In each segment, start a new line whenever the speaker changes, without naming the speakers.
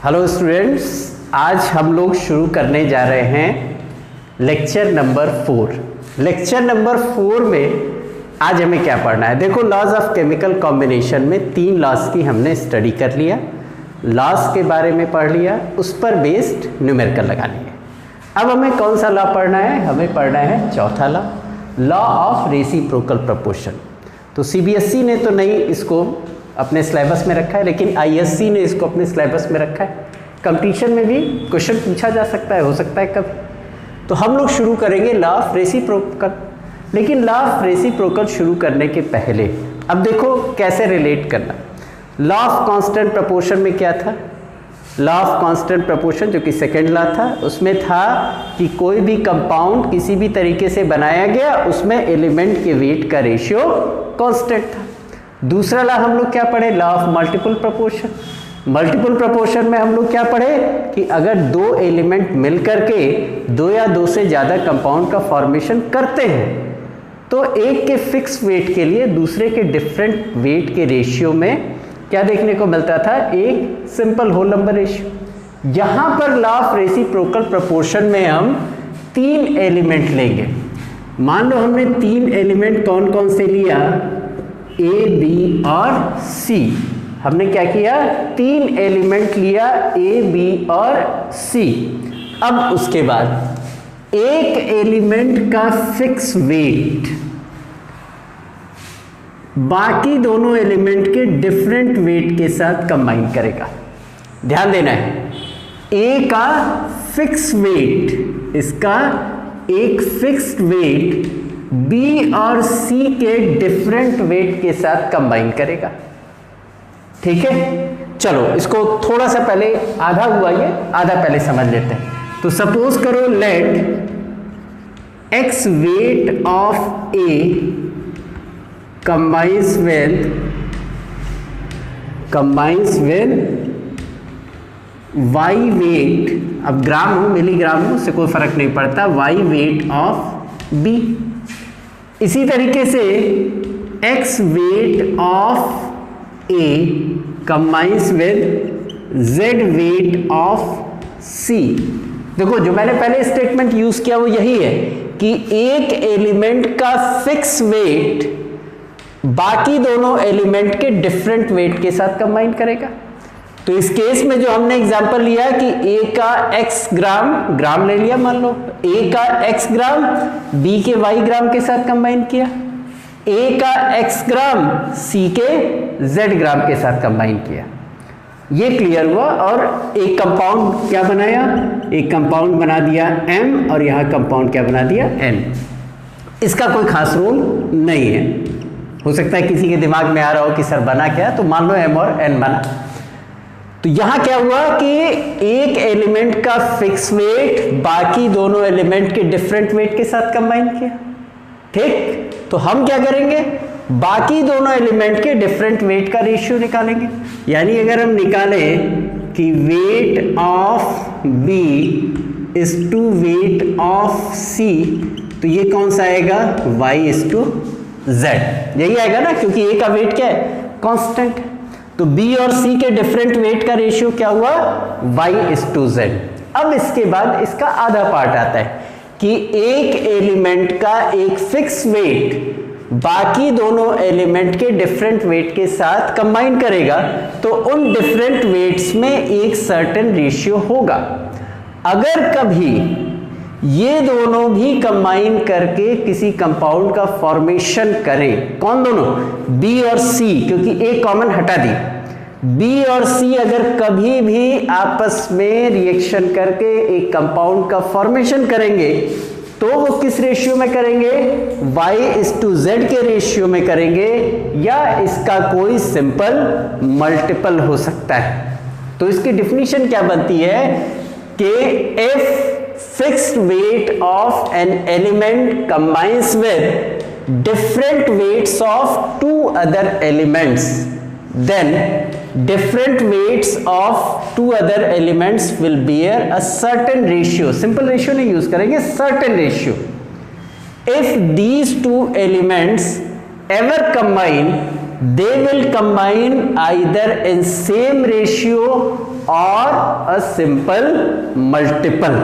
Hello students, आज हम लोग शुरू करने जा रहे हैं लेक्चर नंबर 4। लेक्चर नंबर 4 में आज हमें क्या पढ़ना है? देखो, लॉज ऑफ केमिकल कॉम्बिनेशन में 3 लॉज की हमने स्टडी कर लिया, लॉज के बारे में पढ़ लिया, उस पर बेस्ड न्यूमेरिकल लगा लिए। अब हमें कौन सा लॉ पढ़ना है? हमें पढ़ना है चौथा लॉ ऑफ रेसिप्रोकल प्रोपोर्शन। तो सीबीएसई ने तो नहीं इसको अपने सिलेबस में रखा है, लेकिन आईएससी ने इसको अपने सिलेबस में रखा है। कंपटीशन में भी क्वेश्चन पूछा जा सकता है, हो सकता है कभी। तो हम लोग शुरू करेंगे लॉ ऑफ रेसिप्रोकल। लेकिन लॉ ऑफ रेसिप्रोकल शुरू करने के पहले अब देखो कैसे रिलेट करना। लॉ ऑफ कांस्टेंट प्रोपोर्शन में क्या था? लॉ ऑफ कांस्टेंट प्रोपोर्शन जो कि सेकेंड लॉ था, उसमें था कि कोई भी कंपाउंड किसी भी तरीके से बनाया गया, उसमें एलिमेंट के वेट का रेशियो कांस्टेंट था। दूसरा लॉ हम लोग क्या पढ़े? Law of multiple proportion. Multiple proportion में हम लोग क्या पढ़े कि अगर 2 एलिमेंट मिल करके 2 या 2 से ज़्यादा कंपाउंड का फॉर्मेशन करते हैं तो एक के फिक्स वेट के लिए दूसरे के डिफरेंट वेट के रेशियो में क्या देखने को मिलता था? एक सिंपल होल नंबर रेशियो। यहाँ पर लॉ ऑफ रेसिप्रोकल प्रोपोर्शन में हम 3 एलिमेंट लेंगे। मान लो हमने 3 एलिमेंट कौन कौन से लिया? ए, बी और सी। हमने क्या किया? 3 एलिमेंट लिया, ए, बी और सी। अब उसके बाद एक एलिमेंट का फिक्स वेट बाकी दोनों एलिमेंट के डिफरेंट वेट के साथ कंबाइन करेगा। ध्यान देना है, ए का फिक्स वेट, इसका एक फिक्स्ड वेट बी और सी के डिफरेंट वेट के साथ कंबाइन करेगा। ठीक है, चलो इसको थोड़ा सा पहले आधा हुआ, ये आधा पहले समझ लेते हैं। तो सपोज करो let x weight of a combines with y weight, अब ग्राम हो मिलीग्राम हो उससे कोई फर्क नहीं पड़ता, वाई वेट ऑफ बी। इसी तरीके से x weight of A combines with z wait of C। देखो, जो मैंने पहले स्टेटमेंट यूज किया वो यही है कि एक एलिमेंट का फिक्स वेट बाकी दोनों एलिमेंट के डिफरेंट वेट के साथ कंबाइन करेगा। तो इस केस में जो हमने एग्जांपल लिया कि A का x ग्राम ले लिया, मान लो A का x ग्राम B के y ग्राम के साथ कंबाइन किया, A का x ग्राम C के z ग्राम के साथ कंबाइन किया। ये क्लियर हुआ। और एक कंपाउंड क्या बनाया? एक कंपाउंड बना दिया M और यहाँ कंपाउंड क्या बना दिया? N। इसका कोई खास रूल नहीं है। हो सकता है किसी के दिमाग में आ रहा हो कि सर बना क्या, तो मान लो M और N बना। तो यहां क्या हुआ कि एक एलिमेंट का फिक्स वेट बाकी दोनों एलिमेंट के डिफरेंट वेट के साथ कंबाइन किया। ठीक, तो हम क्या करेंगे? बाकी दोनों एलिमेंट के डिफरेंट वेट का रेशियो निकालेंगे। यानी अगर हम निकालें कि weight of B is to weight of C, तो ये कौन सा आएगा? Y is to Z। यही आएगा ना, क्योंकि A का वेट क्या है? कांस्टेंट। तो B और C के डिफरेंट वेट का रेशियो क्या हुआ? Y is to Z। अब इसके बाद इसका आधा पार्ट आता है कि एक एलिमेंट का एक फिक्स वेट बाकी दोनों एलिमेंट के डिफरेंट वेट के साथ कंबाइन करेगा, तो उन डिफरेंट वेट्स में एक सर्टेन रेशियो होगा। अगर कभी ये दोनों भी कंबाइन करके किसी कंपाउंड का फॉर्मेशन करें, कौन दोनों? B और C, क्योंकि एक कॉमन हटा दी। B और C अगर कभी भी आपस में रिएक्शन करके एक कंपाउंड का फॉर्मेशन करेंगे तो वो किस रेशियो में करेंगे? Y इज टू Z के रेशियो में करेंगे, या इसका कोई सिंपल मल्टीपल हो सकता है। तो इसकी डिफिनीशन क्या बनती है कि if fixed weight of an element combines with different weights of 2 other elements, then different weights of 2 other elements will bear a certain ratio. Simple ratio नहीं use करेंगे, certain ratio. If these 2 elements ever combine, they will combine either in same ratio और a simple multiple.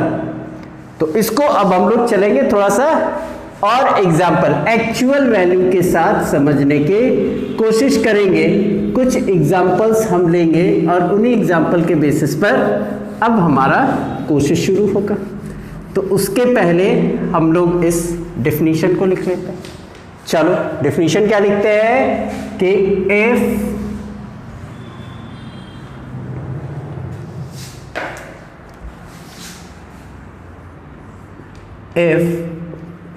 तो इसको अब हम लोग चलेंगे थोड़ा सा और एग्जाम्पल एक्चुअल वैल्यू के साथ समझने की कोशिश करेंगे। कुछ एग्जाम्पल्स हम लेंगे और उन्हीं एग्जाम्पल के बेसिस पर अब हमारा कोशिश शुरू होगा। तो उसके पहले हम लोग इस डेफिनेशन को लिख लेते हैं। चलो डेफिनेशन क्या लिखते हैं कि if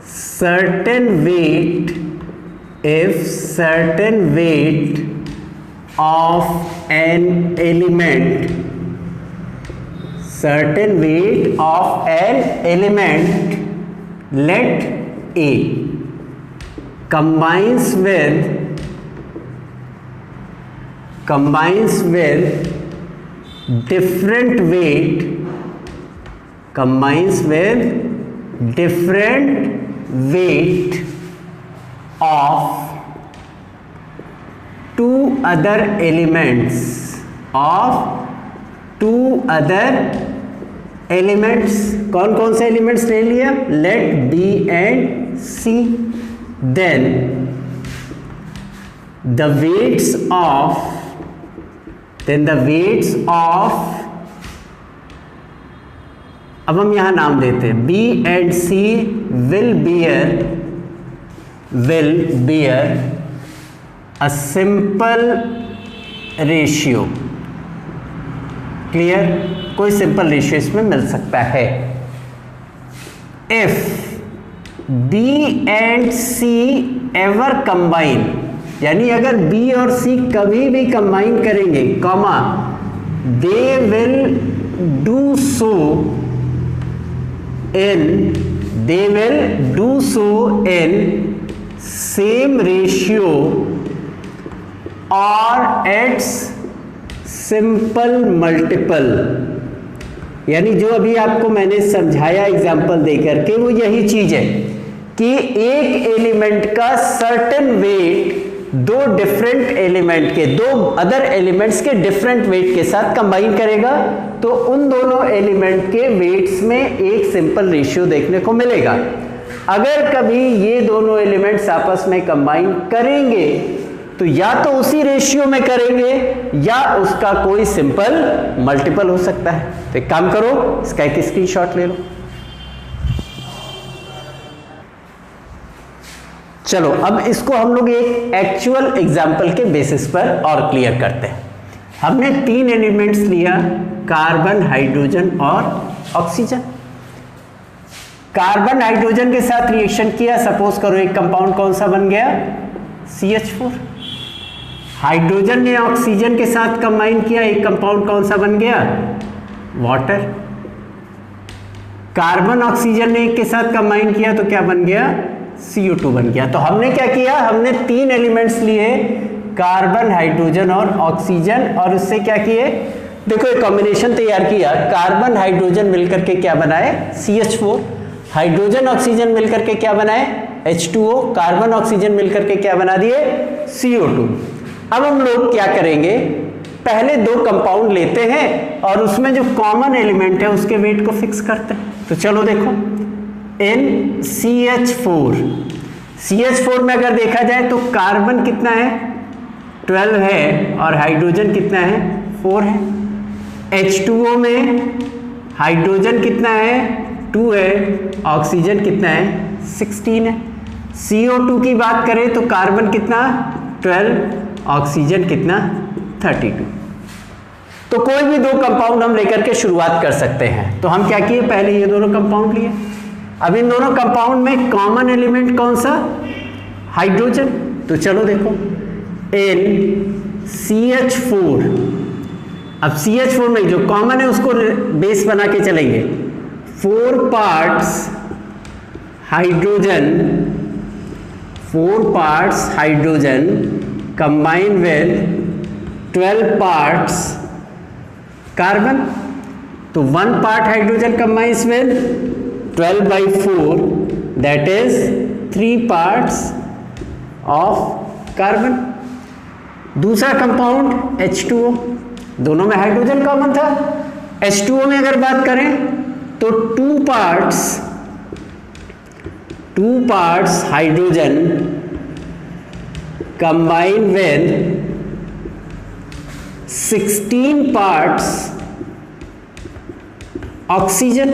certain weight of an element let A combines with different weight of two other elements कौन कौन से एलिमेंट्स ले लिया? Let B and C. Then the weights of अब हम यहां नाम देते हैं B and C will bear a simple ratio. Clear? कोई सिंपल रेशियो इसमें मिल सकता है। If B and C ever combine, यानी अगर बी और सी कभी भी कंबाइन करेंगे, comma they will do so in same ratio or its simple multiple। यानी जो अभी आपको मैंने समझाया एग्जांपल देकर के, वो यही चीज है कि एक एलिमेंट का सर्टेन वेट दो डिफरेंट एलिमेंट के, दो अदर एलिमेंट्स के डिफरेंट वेट के साथ कंबाइन करेगा, तो उन दोनों एलिमेंट के वेट्स में एक सिंपल रेशियो देखने को मिलेगा। अगर कभी ये दोनों एलिमेंट्स आपस में कंबाइन करेंगे तो या तो उसी रेशियो में करेंगे या उसका कोई सिंपल मल्टीपल हो सकता है। तो एक काम करो, इसका एक स्क्रीनशॉट ले लो। चलो अब इसको हम लोग एक एक्चुअल एग्जाम्पल के बेसिस पर और क्लियर करते हैं। हमने 3 एलिमेंट्स लिया, कार्बन, हाइड्रोजन और ऑक्सीजन। कार्बन हाइड्रोजन के साथ रिएक्शन किया, सपोज करो एक कंपाउंड कौन सा बन गया? CH4। हाइड्रोजन ने ऑक्सीजन के साथ कंबाइन किया, एक कंपाउंड कौन सा बन गया? वाटर। कार्बन ऑक्सीजन ने एक के साथ कंबाइन किया तो क्या बन गया? CO2 बन गया। तो हमने क्या किया? हमने 3 एलिमेंट्स लिए, कार्बन, हाइड्रोजन और ऑक्सीजन, और उससे क्या किए? देखो एक कॉम्बिनेशन तैयार किया। कार्बन हाइड्रोजन मिलकर के क्या बनाए? CH4। हाइड्रोजन ऑक्सीजन मिलकर के क्या बनाए? H2O। कार्बन ऑक्सीजन मिलकर के क्या बना दिए? CO2। अब हम लोग क्या करेंगे? पहले 2 कंपाउंड लेते हैं और उसमें जो कॉमन एलिमेंट है उसके वेट को फिक्स करते हैं। तो चलो देखो, इन CH4 में अगर देखा जाए तो कार्बन कितना है? 12 है, और हाइड्रोजन कितना है? 4 है। H2O में हाइड्रोजन कितना है? 2 है, ऑक्सीजन कितना है? 16 है। CO2 की बात करें तो कार्बन कितना? 12, ऑक्सीजन कितना? 32। तो कोई भी 2 कंपाउंड हम लेकर के शुरुआत कर सकते हैं। तो हम क्या किए? पहले ये दोनों कंपाउंड लिए। अब इन दोनों कंपाउंड में कॉमन एलिमेंट कौन सा? हाइड्रोजन। तो चलो देखो, इन CH4, अब CH4 में जो कॉमन है उसको बेस बना के चलेंगे। 4 parts hydrogen combine with 12 parts carbon. तो 1 part hydrogen combines with 12/4, that is 3 parts of carbon। दूसरा कंपाउंड H2O, दोनों में हाइड्रोजन कॉमन था। H2O में अगर बात करें तो two parts hydrogen combine with 16 parts oxygen.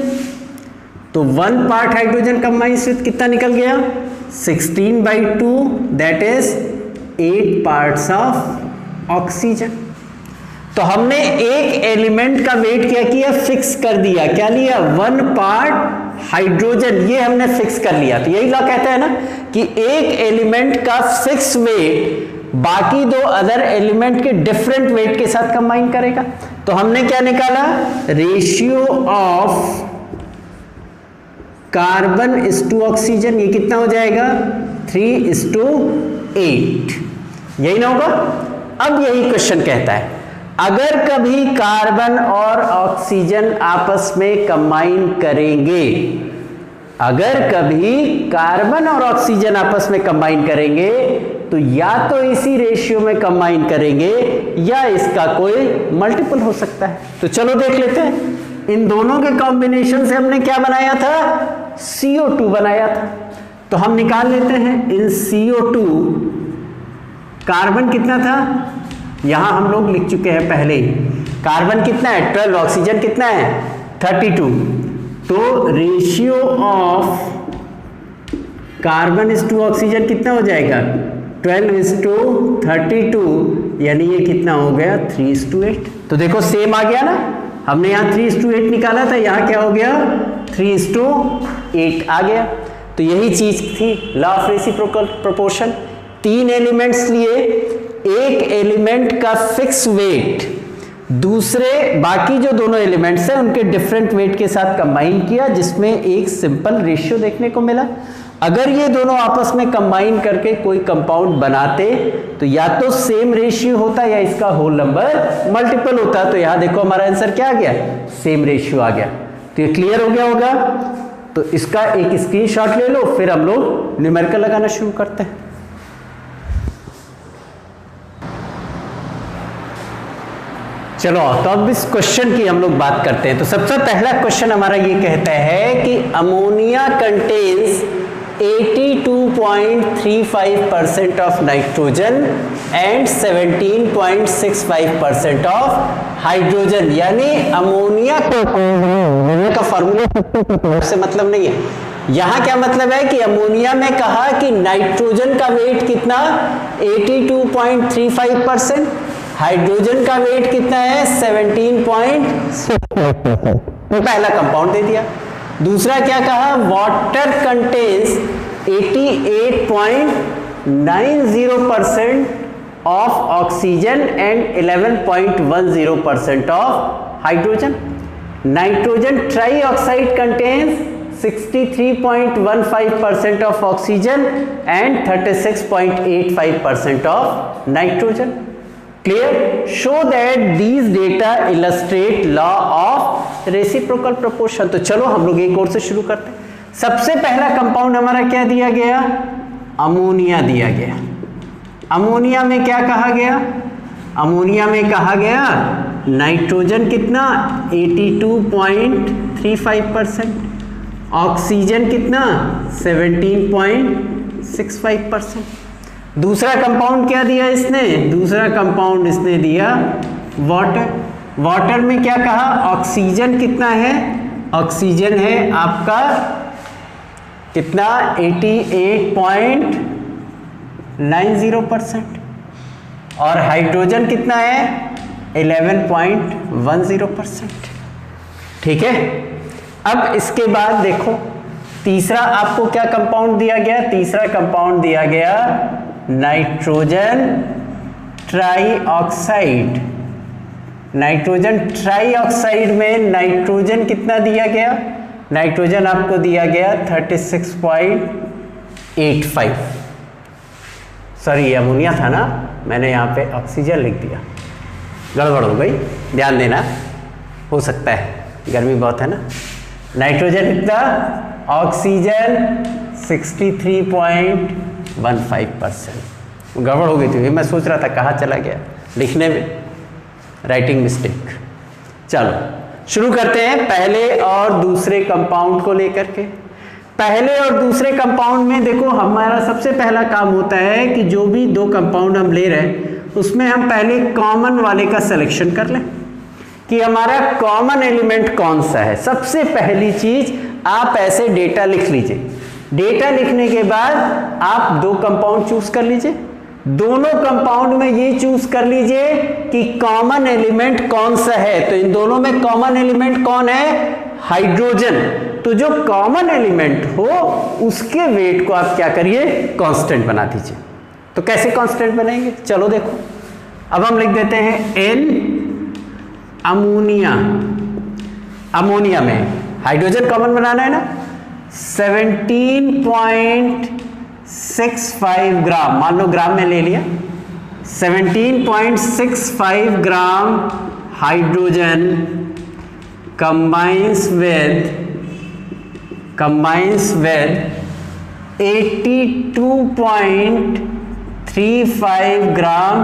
तो 1 पार्ट हाइड्रोजन कंबाइन विद कितना निकल गया 16/2, that is 8 parts of oxygen. तो हमने एक एलिमेंट का वेट क्या किया, फिक्स कर दिया। क्या लिया, 1 पार्ट हाइड्रोजन, ये हमने फिक्स कर लिया। तो यही लॉ कहता है ना कि एक एलिमेंट का फिक्स वेट बाकी दो अदर एलिमेंट के डिफरेंट वेट के साथ कंबाइन करेगा। तो हमने क्या निकाला, ratio of carbon is to oxygen, ये कितना हो जाएगा 3:8, यही ना होगा। अब यही क्वेश्चन कहता है अगर कभी कार्बन और ऑक्सीजन आपस में कंबाइन करेंगे, अगर कभी कार्बन और ऑक्सीजन आपस में कंबाइन करेंगे तो या तो इसी रेशियो में कंबाइन करेंगे या इसका कोई मल्टीपल हो सकता है। तो चलो देख लेते हैं। इन दोनों के कॉम्बिनेशन से हमने क्या बनाया था, CO2 बनाया था। तो हम निकाल लेते हैं इन CO2 कार्बन कितना था, यहां हम लोग लिख चुके हैं पहले ही। कार्बन कितना है 12, ऑक्सीजन कितना है 32। तो ratio of carbon is to oxygen कितना हो जाएगा 12:32, यानी ये कितना हो गया 3:8। तो देखो सेम आ गया ना, हमने यहाँ 3:8 निकाला था, यहाँ क्या हो गया 3:8 आ गया। तो यही चीज थी law of reciprocal proportion. 3 elements लिए, एक एलिमेंट का फिक्स वेट दूसरे बाकी जो दोनों एलिमेंट्स हैं उनके डिफरेंट वेट के साथ कंबाइन किया, जिसमें एक सिंपल रेशियो देखने को मिला। अगर ये दोनों आपस में कंबाइन करके कोई कंपाउंड बनाते तो या तो सेम रेशियो होता या इसका होल नंबर मल्टीपल होता। तो यहां देखो हमारा आंसर क्या आ गया, सेम रेशियो आ गया। तो ये क्लियर हो गया होगा। तो इसका एक स्क्रीनशॉट ले लो, फिर हम लोग न्यूमेरिकल लगाना शुरू करते हैं। चलो तो अब इस क्वेश्चन की हम लोग बात करते हैं। तो सबसे पहला क्वेश्चन हमारा ये कहता है कि ammonia contains 82.35% of nitrogen and 17.65% of hydrogen. यानी अमोनिया का फॉर्मूला से मतलब नहीं है, यहां क्या मतलब है कि अमोनिया में कहा कि नाइट्रोजन का वेट कितना 82.35%, हाइड्रोजन का वेट कितना है 17.65%। पहला कंपाउंड दे दिया। दूसरा क्या कहा, water contains 88.90% of oxygen and 11.10% of hydrogen. Nitrogen trioxide contains 63.15% of oxygen and 36.85% of nitrogen. Clear? Show that these data illustrate law of reciprocal proportion। तो चलो हम लोग एक और से शुरू करते हैं। सबसे पहला कंपाउंड हमारा क्या दिया गया, अमोनिया दिया गया। अमोनिया में क्या कहा गया, अमोनिया में कहा गया नाइट्रोजन कितना 82.35%, ऑक्सीजन कितना 17.65%। दूसरा कंपाउंड क्या दिया इसने, दूसरा कंपाउंड इसने दिया वाटर। वाटर में क्या कहा, ऑक्सीजन कितना है, ऑक्सीजन है आपका कितना 88.90% और हाइड्रोजन कितना है 11.10%। ठीक है। अब इसके बाद देखो तीसरा आपको क्या कंपाउंड दिया गया, तीसरा कंपाउंड दिया गया नाइट्रोजन ट्राईऑक्साइड। नाइट्रोजन ट्राईऑक्साइड में नाइट्रोजन कितना दिया गया, नाइट्रोजन आपको दिया गया 36.85। सॉरी अमोनिया था ना, मैंने यहाँ पे ऑक्सीजन लिख दिया, गड़बड़ हो गई, ध्यान देना, हो सकता है गर्मी बहुत है ना। नाइट्रोजन कितना, ऑक्सीजन 63.15%। गड़बड़ हो गई थी, मैं सोच रहा था कहाँ चला गया लिखने में। Writing mistake. चलो शुरू करते हैं पहले और दूसरे कंपाउंड को लेकर के। पहले और दूसरे कंपाउंड में देखो हमारा सबसे पहला काम होता है कि जो भी दो कंपाउंड हम ले रहे हैं उसमें हम पहले कॉमन वाले का सिलेक्शन कर लें कि हमारा कॉमन एलिमेंट कौन सा है। सबसे पहली चीज आप ऐसे डेटा लिख लीजिए। डेटा लिखने के बाद आप दो कंपाउंड चूज कर लीजिए। दोनों कंपाउंड में ये चूज कर लीजिए कि कॉमन एलिमेंट कौन सा है। तो इन दोनों में कॉमन एलिमेंट कौन है? हाइड्रोजन। तो जो कॉमन एलिमेंट हो उसके वेट को आप क्या करिए? कांस्टेंट बना दीजिए। तो कैसे कांस्टेंट बनाएंगे? चलो देखो, अब हम लिख देते हैं N अमोनिया। अमोनिया में हाइड्रोजन कॉमन बनाना है ना। 17.65 ग्राम, मान लो ग्राम में ले लिया। 17.65 gram hydrogen combines with 82.35 gram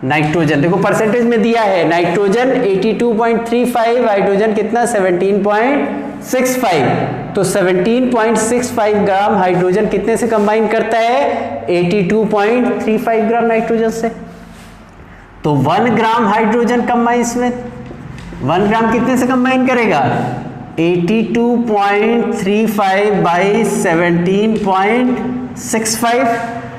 nitrogen. देखो परसेंटेज में दिया है, नाइट्रोजन 82.35, हाइड्रोजन कितना? 17.65। तो 17.65 ग्राम हाइड्रोजन कितने से कंबाइन करता है? 82.35 ग्राम नाइट्रोजन से। तो 1 ग्राम हाइड्रोजन कंबाइंस में 1 ग्राम कितने से कंबाइन करेगा? 82.35 बाई 17.65।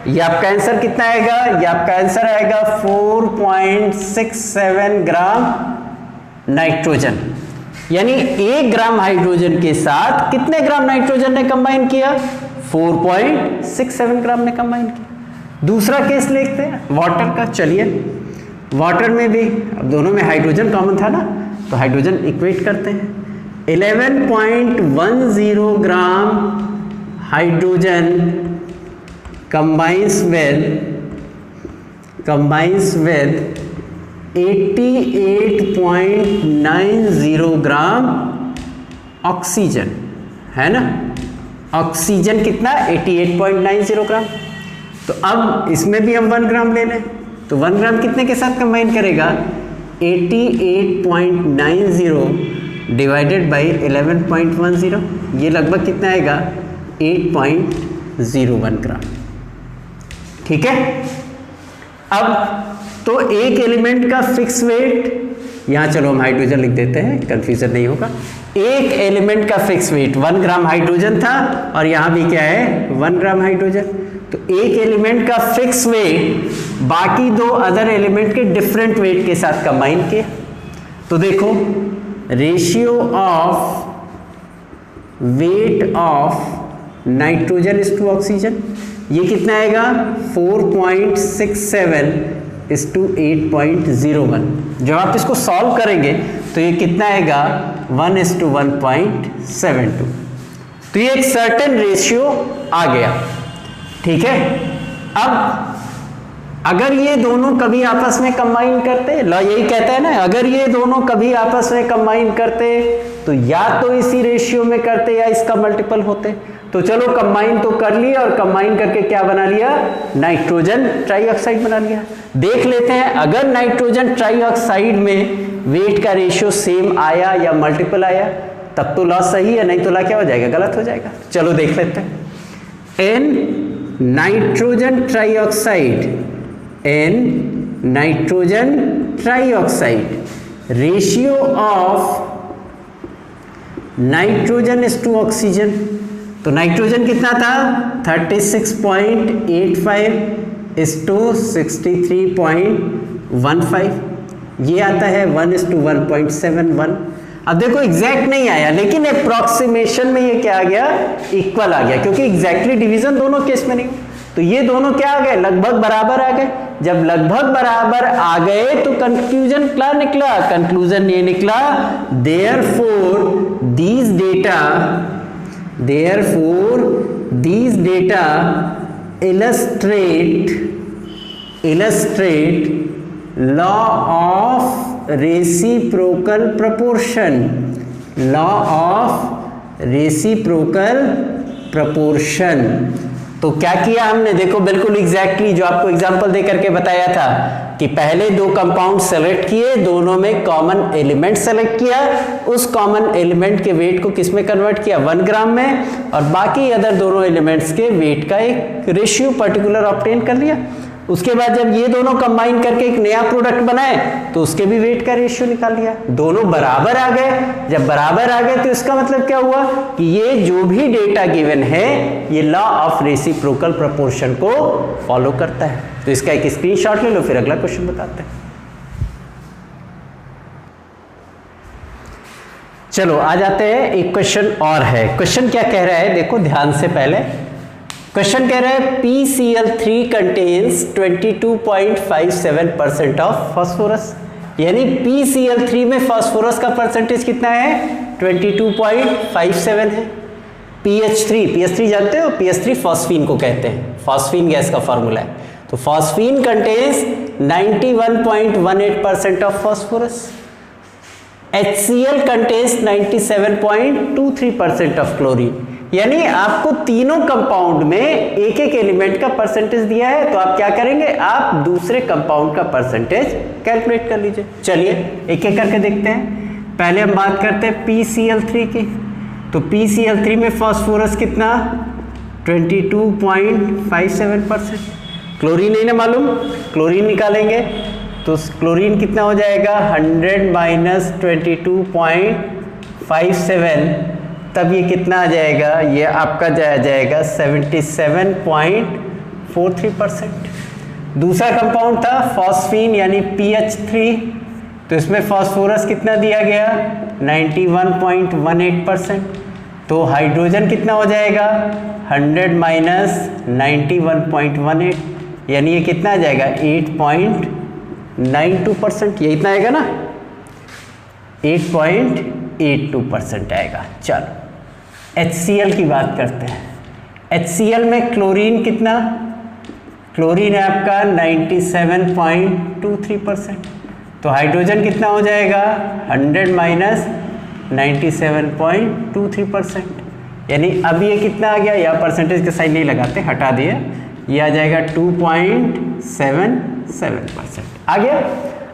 ये आपका आंसर कितना आएगा? ये आपका आंसर आएगा 4.67 ग्राम नाइट्रोजन। यानी 1 ग्राम हाइड्रोजन के साथ कितने ग्राम नाइट्रोजन ने कंबाइन किया? 4.67 ग्राम ने कंबाइन किया। दूसरा केस देखते हैं वाटर का। चलिए वाटर में भी, अब दोनों में हाइड्रोजन कॉमन था ना, तो हाइड्रोजन इक्वेट करते हैं। 11.10 gram hydrogen combines with 88.90 gram oxygen, है ना। ऑक्सीजन कितना? 88.90 ग्राम। तो अब इसमें भी हम 1 ग्राम ले लें, तो 1 ग्राम कितने के साथ कंबाइन करेगा? 88.90 डिवाइडेड बाई 11.10, ये लगभग कितना आएगा? 8.01 ग्राम। ठीक है। अब तो एक एलिमेंट का फिक्स वेट, यहां चलो हम हाइड्रोजन लिख देते हैं, कंफ्यूजन नहीं होगा। एक एलिमेंट का फिक्स वेट 1 ग्राम हाइड्रोजन था और यहां भी क्या है? 1 ग्राम हाइड्रोजन। तो एक एलिमेंट का फिक्स वेट बाकी दो अदर एलिमेंट के डिफरेंट वेट के साथ कंबाइन किए। तो देखो ratio of weight of nitrogen is to oxygen, ये कितना आएगा? 4.67 इज टू 8.01। जब आप इसको सॉल्व करेंगे तो ये कितना आएगा? 1 इज टू 1.72। तो ये एक सर्टेन रेशियो आ गया। ठीक है। अब अगर ये दोनों कभी आपस में कंबाइन करते, लॉ यही कहता है ना, अगर ये दोनों कभी आपस में कंबाइन करते तो या तो इसी रेशियो में करते या इसका मल्टीपल होते। तो चलो कंबाइन तो कर लिया, और कंबाइन करके क्या बना लिया? नाइट्रोजन ट्राइऑक्साइड बना लिया। देख लेते हैं अगर नाइट्रोजन ट्राइऑक्साइड में वेट का रेशियो सेम आया या मल्टीपल आया, तब तो लॉ सही है, नहीं तो लॉ क्या हो जाएगा? गलत हो जाएगा। चलो देख लेते हैं। N nitrogen trioxide, N nitrogen trioxide, ratio of nitrogen is to oxygen. तो नाइट्रोजन कितना था? 36.85 इज टू 63.15, ये आता है 1 इज टू 1.71। अब देखो एग्जैक्ट नहीं आया, लेकिन अप्रोक्सीमेशन में ये क्या आ गया? इक्वल आ गया, क्योंकि एग्जैक्टली डिवीजन दोनों केस में नहीं। तो ये दोनों क्या आ गए? लगभग बराबर आ गए। जब लगभग बराबर आ गए तो कंक्लूजन क्या निकला? कंक्लूजन ये निकला, therefore these data illustrate law of reciprocal proportion, law of reciprocal proportion। तो क्या किया हमने, देखो बिल्कुल एग्जैक्टली जो आपको एग्जांपल दे करके बताया था कि पहले दो कंपाउंड सेलेक्ट किए, दोनों में कॉमन एलिमेंट सेलेक्ट किया, उस कॉमन एलिमेंट के वेट को किस में कन्वर्ट किया, 1 ग्राम में, और बाकी अदर दोनों एलिमेंट्स के वेट का एक रेशियो पर्टिकुलर ऑब्टेन कर लिया। उसके बाद जब ये दोनों कंबाइन करके एक नया प्रोडक्ट बनाए तो उसके भी वेट का रेशियो निकाल लिया, दोनों बराबर आ गए। जब बराबर आ गए तो इसका मतलब क्या हुआ कि ये जो भी डेटा गिवन है ये लॉ ऑफ रेसिप्रोकल प्रोपोर्शन को फॉलो करता है। तो इसका एक स्क्रीनशॉट ले लो, फिर अगला क्वेश्चन बताते हैं। चलो आ जाते हैं, एक क्वेश्चन और है। क्वेश्चन क्या कह रहा है, देखो ध्यान से पहले क्वेश्चन कह रहा है PCl3 कंटेन्स 22.57% ऑफ फास्फोरस, यानी PCl3 में फास्फोरस का परसेंटेज कितना है, 22.57 है। PH3 जानते हो, PH3 फॉस्फीन को कहते हैं, फॉस्फीन गैस का फॉर्मूला है। तो phosphine contains 91.18% of phosphorus. HCl contains 97.23% of chlorine, यानी आपको तीनों कंपाउंड में एक एक एलिमेंट का परसेंटेज दिया है, तो आप क्या करेंगे, आप दूसरे कंपाउंड का परसेंटेज कैलकुलेट कर लीजिए। चलिए एक एक करके देखते हैं। पहले हम बात करते हैं PCl3 की। तो PCl3 में फास्फोरस कितना, 22.57%। क्लोरीन नहीं ना मालूम, क्लोरीन निकालेंगे तो क्लोरीन कितना हो जाएगा, 100 माइनस 22.57, तब ये कितना आ जाएगा, ये आपका जाएगा 77.43%। दूसरा कंपाउंड था फॉस्फीन यानी PH3, तो इसमें फास्फोरस कितना दिया गया, 91.18%। तो हाइड्रोजन कितना हो जाएगा, 100 माइनस 91.18, यानी ये कितना आ जाएगा, 8.92%। ये इतना आएगा ना, 8.82% आएगा। चलो HCl की बात करते हैं। HCl में क्लोरीन कितना, क्लोरीन है आपका 97.23%। तो हाइड्रोजन कितना हो जाएगा, 100 माइनस 97.23%, यानी अब ये कितना आ गया, या परसेंटेज के साइन नहीं लगाते, हटा दिए, ये आ जाएगा 2.77%। आ गया।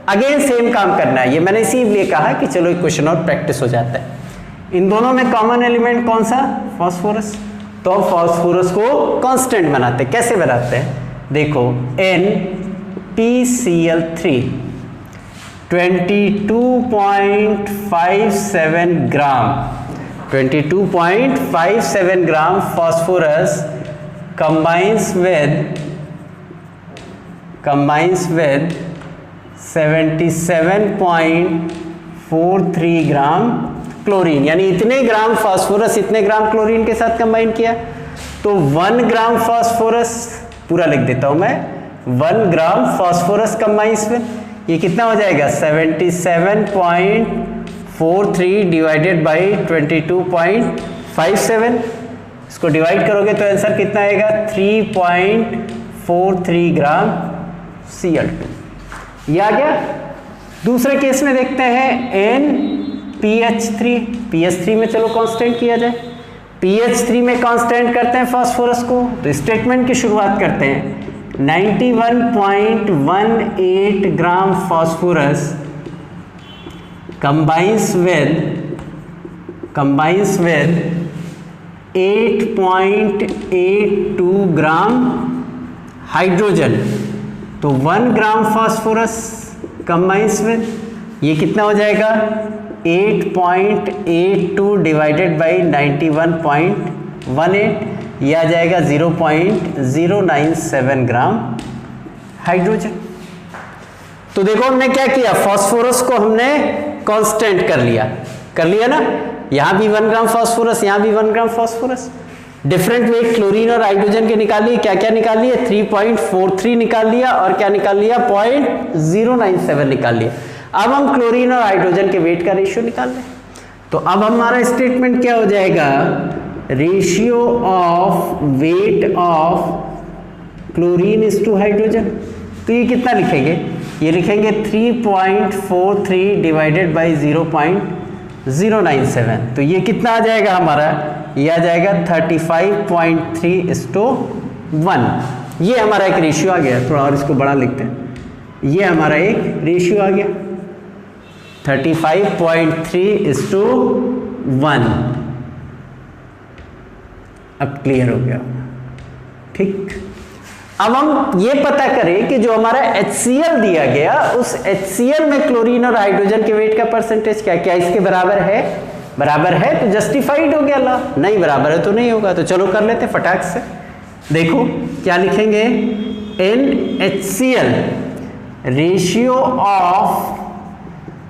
अगेन सेम काम करना है, ये मैंने इसीलिए कहा कि चलो एक क्वेश्चन और प्रैक्टिस हो जाता है। इन दोनों में कॉमन एलिमेंट कौन सा, फास्फोरस। तो फास्फोरस को कांस्टेंट बनाते, कैसे बनाते हैं, देखो NPCl3 22.57 gram, 22.57 gram phosphorus combines with 77.43 gram chlorine, यानी इतने ग्राम फास्फोरस इतने ग्राम क्लोरीन के साथ कंबाइन किया। तो 1 ग्राम फास्फोरस, पूरा लिख देता हूं मैं, 1 ग्राम फास्फोरस कंबाइंस में ये कितना हो जाएगा, 77.43 डिवाइडेड बाई 22.57, इसको डिवाइड करोगे तो आंसर कितना आएगा, 3.43 ग्राम Cl2। ये आ गया। दूसरे केस में देखते हैं NPH3, PH3 में चलो कांस्टेंट किया जाए। PH3 में कांस्टेंट करते हैं फास्फोरस को, तो स्टेटमेंट की शुरुआत करते हैं। 91.18 gram phosphorus combines with 8.82 gram hydrogen. तो 1 ग्राम फास्फोरस combines with, ये कितना हो जाएगा, 8.82 डिवाइडेड बाई 91.18, ये आ जाएगा 0.097 ग्राम हाइड्रोजन। तो देखो हमने क्या किया, फास्फोरस को हमने कांस्टेंट कर लिया ना, यहां भी 1 ग्राम फास्फोरस, यहां भी 1 gram phosphorus. Different weight chlorine और हाइड्रोजन के निकाल लिए, क्या क्या निकाल लिए, 3.43 निकाल लिया, और क्या निकाल लिया, 0.097 निकाल लिया। अब हम क्लोरीन और हाइड्रोजन के वेट का रेशियो निकाल लें। तो अब हमारा स्टेटमेंट क्या हो जाएगा, ratio of weight of chlorine is to hydrogen. तो ये कितना लिखेंगे, ये लिखेंगे 3.43 डिवाइडेड बाई 0.097। तो ये कितना आ जाएगा हमारा, ये आ जाएगा 35.3:1। 1। ये हमारा एक रेशियो आ गया, थोड़ा और इसको बड़ा लिखते हैं, ये हमारा एक रेशियो आ गया 35.3:1। अब क्लियर हो गया, ठीक। अब हम ये पता करें कि जो हमारा HCl दिया गया, उस HCl में क्लोरीन और हाइड्रोजन के वेट का परसेंटेज क्या क्या इसके बराबर है? बराबर है तो जस्टिफाइड हो गया लॉ, नहीं बराबर है तो नहीं होगा। तो चलो कर लेते फटाक से। देखो क्या लिखेंगे, NaHCl ratio of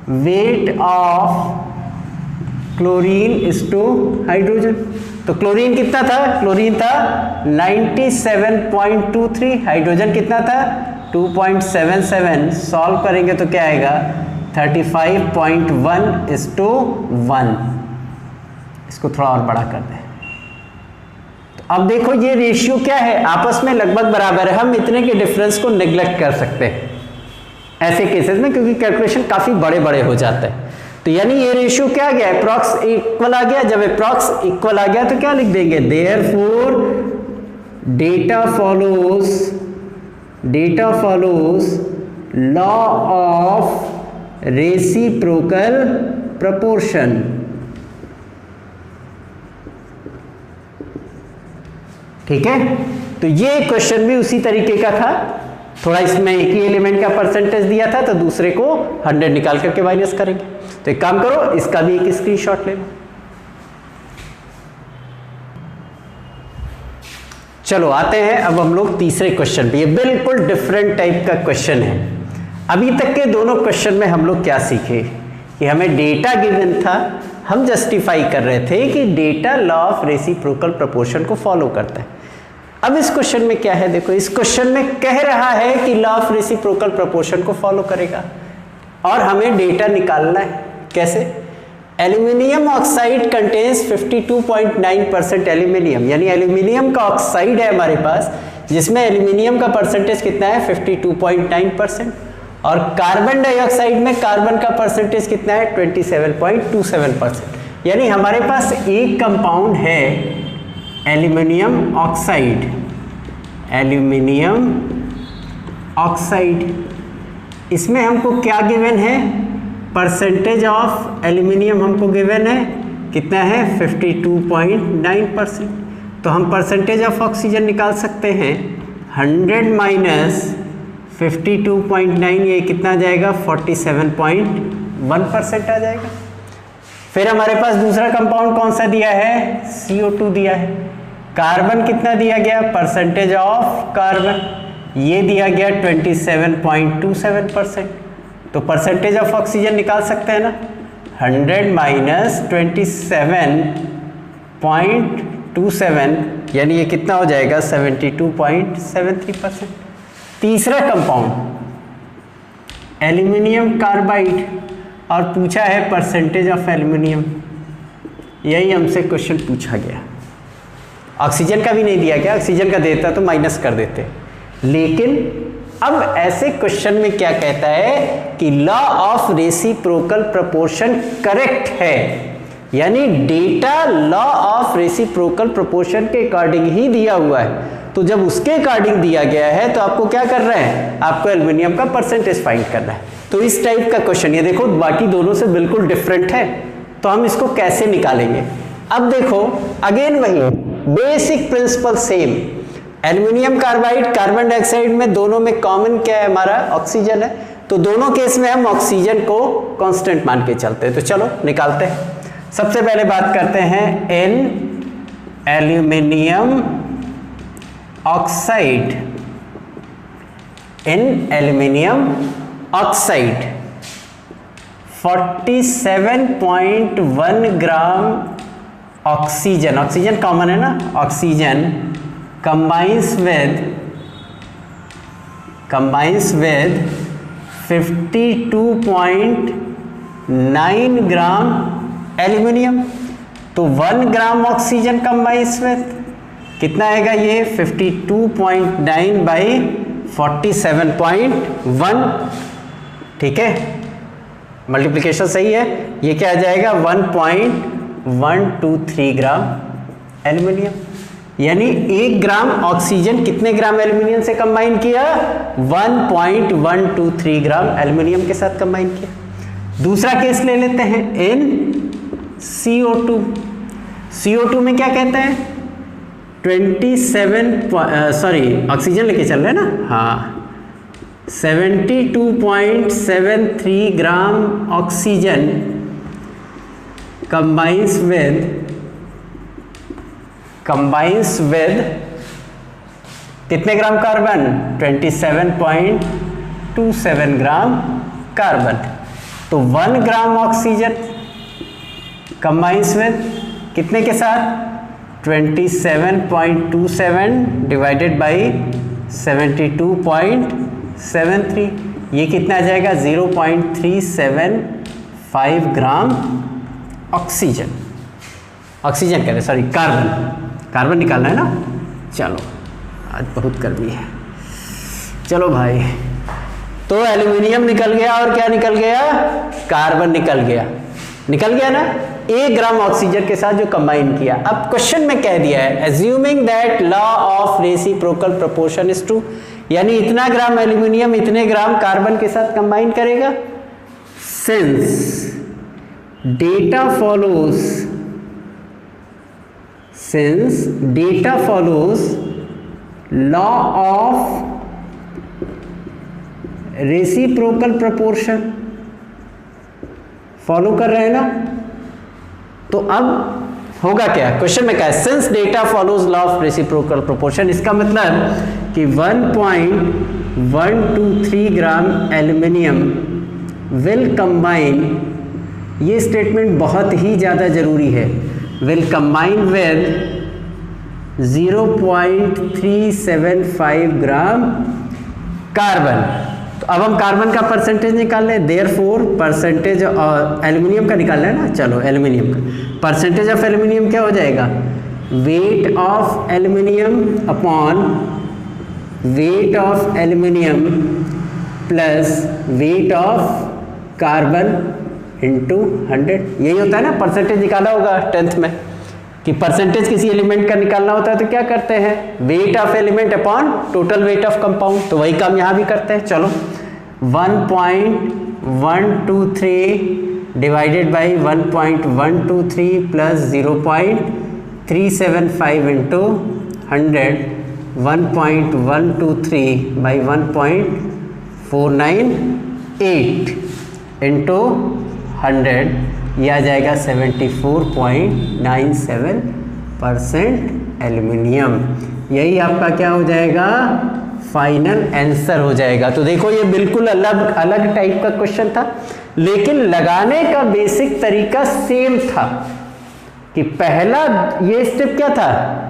weight of chlorine is to hydrogen. तो क्लोरीन कितना था? क्लोरीन था 97.23, हाइड्रोजन कितना था 2.77। सॉल्व करेंगे तो क्या आएगा 35.1:1। इसको थोड़ा और बड़ा कर दें। तो अब देखो ये रेशियो क्या है, आपस में लगभग बराबर है। हम इतने के डिफरेंस को नेग्लेक्ट कर सकते हैं ऐसे केसेस में, क्योंकि कैलकुलेशन काफी बड़े बड़े हो जाते हैं। तो यानी ये रेशियो क्या आ गया, अप्रॉक्स इक्वल आ गया। जब अप्रॉक्स इक्वल आ गया तो क्या लिख देंगे, therefore data follows law of reciprocal proportion. ठीक है, तो ये क्वेश्चन भी उसी तरीके का था। थोड़ा इसमें एक ही एलिमेंट का परसेंटेज दिया था तो दूसरे को 100 निकाल करके माइनस करेंगे। तो एक काम करो, इसका भी एक स्क्रीनशॉट ले लो। चलो आते हैं अब हम लोग तीसरे क्वेश्चन पे। ये बिल्कुल डिफरेंट टाइप का क्वेश्चन है। अभी तक के दोनों क्वेश्चन में हम लोग क्या सीखे कि हमें डेटा गिवन था, हम जस्टिफाई कर रहे थे कि data law of reciprocal proportion को फॉलो करता है। अब इस क्वेश्चन में क्या है, देखो इस क्वेश्चन में कह रहा है कि लॉ ऑफ रेसिप्रोकल प्रोपोर्शन को फॉलो करेगा और हमें डेटा निकालना है। कैसे? एल्यूमिनियम ऑक्साइड कंटेन्स 52.9% एल्यूमिनियम, यानी एल्यूमिनियम का ऑक्साइड है हमारे पास जिसमें एल्यूमिनियम का परसेंटेज कितना है 52.9%, और कार्बन डाइऑक्साइड में कार्बन का परसेंटेज कितना है 27.27%। यानी हमारे पास एक कंपाउंड है एल्यूमिनियम ऑक्साइड, इसमें हमको क्या गिवन है, परसेंटेज ऑफ एल्यूमिनियम हमको गिवन है कितना है 52.9%। तो हम परसेंटेज ऑफ ऑक्सीजन निकाल सकते हैं 100 माइनस 52.9, ये कितना आ जाएगा 47.1% आ जाएगा। फिर हमारे पास दूसरा कंपाउंड कौन सा दिया है, CO2 दिया है। कार्बन कितना दिया गया, परसेंटेज ऑफ कार्बन ये दिया गया 27.27%। तो परसेंटेज ऑफ ऑक्सीजन निकाल सकते हैं ना, 100 माइनस 27.27, यानी ये कितना हो जाएगा 72.73%। तीसरा कंपाउंड एल्यूमिनियम कार्बाइड, और पूछा है परसेंटेज ऑफ एल्यूमिनियम, यही हमसे क्वेश्चन पूछा गया। ऑक्सीजन का भी नहीं दिया गया, ऑक्सीजन का देता तो माइनस कर देते। लेकिन अब ऐसे क्वेश्चन में क्या कहता है कि law of reciprocal proportion correct है, यानी data law of reciprocal proportion के अकॉर्डिंग ही दिया हुआ है। तो जब उसके अकॉर्डिंग दिया गया है तो आपको क्या कर रहे हैं, आपको एल्यूमिनियम का परसेंटेज फाइंड करना है। तो इस टाइप का क्वेश्चन, ये देखो बाकी दोनों से बिल्कुल डिफरेंट है, तो हम इसको कैसे निकालेंगे। अब देखो अगेन वही basic principle same, aluminium carbide carbon dioxide में दोनों में कॉमन क्या है, हमारा ऑक्सीजन है। तो दोनों केस में हम ऑक्सीजन को कांस्टेंट मान के चलते हैं। तो चलो निकालते हैं। सबसे पहले बात करते हैं in aluminium oxide, in aluminium oxide 47.1 gram oxygen, oxygen common है ना, oxygen combines with 52.9 gram aluminium. तो 1 ग्राम ऑक्सीजन कंबाइंस विथ कितना आएगा, ये 52.9 बाई 47.1। ठीक है, मल्टीप्लिकेशन सही है। ये क्या आ जाएगा 1.123 ग्राम एल्यूमिनियम। यानी 1 ग्राम ऑक्सीजन कितने ग्राम एल्यूमिनियम से कंबाइन किया? 1.123 ग्राम एल्यूमिनियम के साथ कंबाइन किया। दूसरा केस ले लेते हैं, NCO2। CO2 में क्या कहते हैं? 27 ऑक्सीजन लेके चल रहे हैं ना, हाँ, 72.73 ग्राम ऑक्सीजन combines with कितने ग्राम कार्बन? 27.27 gram carbon. तो 1 ग्राम ऑक्सीजन कंबाइंस विद कितने के साथ? 27.27 डिवाइडेड बाई 72.73, ये कितना आ जाएगा? 0.375 ग्राम ऑक्सीजन कह रहे, सॉरी कार्बन निकालना है ना। चलो आज बहुत गर्मी है। चलो भाई, तो एल्यूमिनियम निकल गया और क्या निकल गया? कार्बन निकल गया ना, 1 ग्राम ऑक्सीजन के साथ जो कंबाइन किया। अब क्वेश्चन में कह दिया है assuming that law of reciprocal proportion is true, यानी इतना ग्राम एल्यूमिनियम इतने ग्राम कार्बन के साथ कंबाइन करेगा। Since data follows law of reciprocal proportion, follow कर रहे हैं ना, तो अब होगा क्या? क्वेश्चन में क्या है? Since data follows law of reciprocal proportion, इसका मतलब कि 1.123 ग्राम एल्यूमिनियम विल कंबाइन, ये स्टेटमेंट बहुत ही ज़्यादा जरूरी है, will combine with 0.375 gram carbon. तो अब हम कार्बन का परसेंटेज निकाल लें, देयरफॉर परसेंटेज एल्यूमिनियम का निकालना है ना। चलो एल्यूमिनियम का परसेंटेज ऑफ एल्यूमिनियम क्या हो जाएगा? Weight of aluminium upon weight of aluminium plus weight of carbon into 100। यही होता है ना, परसेंटेज निकाला होगा 10th में कि परसेंटेज किसी एलिमेंट का निकालना होता है तो क्या करते हैं? Weight of element upon total weight of compound. तो वही काम यहाँ भी करते हैं। चलो 1.123 divided by 1.123 plus 0.375 into 100, 1.123 by 1.498 into 100, यह आ जाएगा 74.97% एल्यूमिनियम। यही आपका क्या हो जाएगा? फाइनल आंसर हो जाएगा। तो देखो ये बिल्कुल अलग टाइप का क्वेश्चन था, लेकिन लगाने का बेसिक तरीका सेम था कि पहला ये स्टेप क्या था?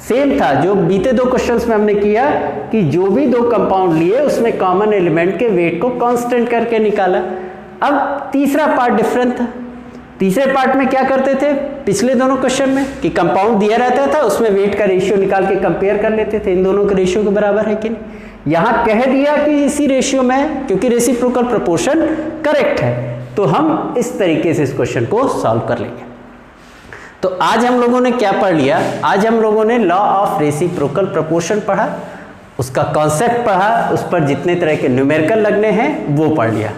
सेम था जो बीते 2 क्वेश्चंस में हमने किया कि जो भी 2 कंपाउंड लिए उसमें कॉमन एलिमेंट के वेट को कांस्टेंट करके निकाला। अब तीसरा पार्ट डिफरेंट था। तीसरे पार्ट में क्या करते थे पिछले दोनों क्वेश्चन में कि कंपाउंड दिया रहता था, उसमें वेट का रेशियो निकाल के कंपेयर कर लेते थे इन दोनों के रेशियो के बराबर है कि नहीं। यहाँ कह दिया कि इसी रेशियो में, क्योंकि रेसिप्रोकल प्रोपोर्शन करेक्ट है, तो हम इस तरीके से इस क्वेश्चन को सॉल्व कर लेंगे। तो आज हम लोगों ने क्या पढ़ लिया? आज हम लोगों ने लॉ ऑफ रेसिप्रोकल प्रोपोर्शन पढ़ा, उसका कॉन्सेप्ट पढ़ा, उस पर जितने तरह के न्यूमेरिकल लगने हैं वो पढ़ लिया।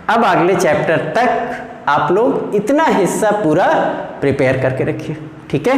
अब अगले चैप्टर तक आप लोग इतना हिस्सा पूरा प्रिपेयर करके रखिए, ठीक है।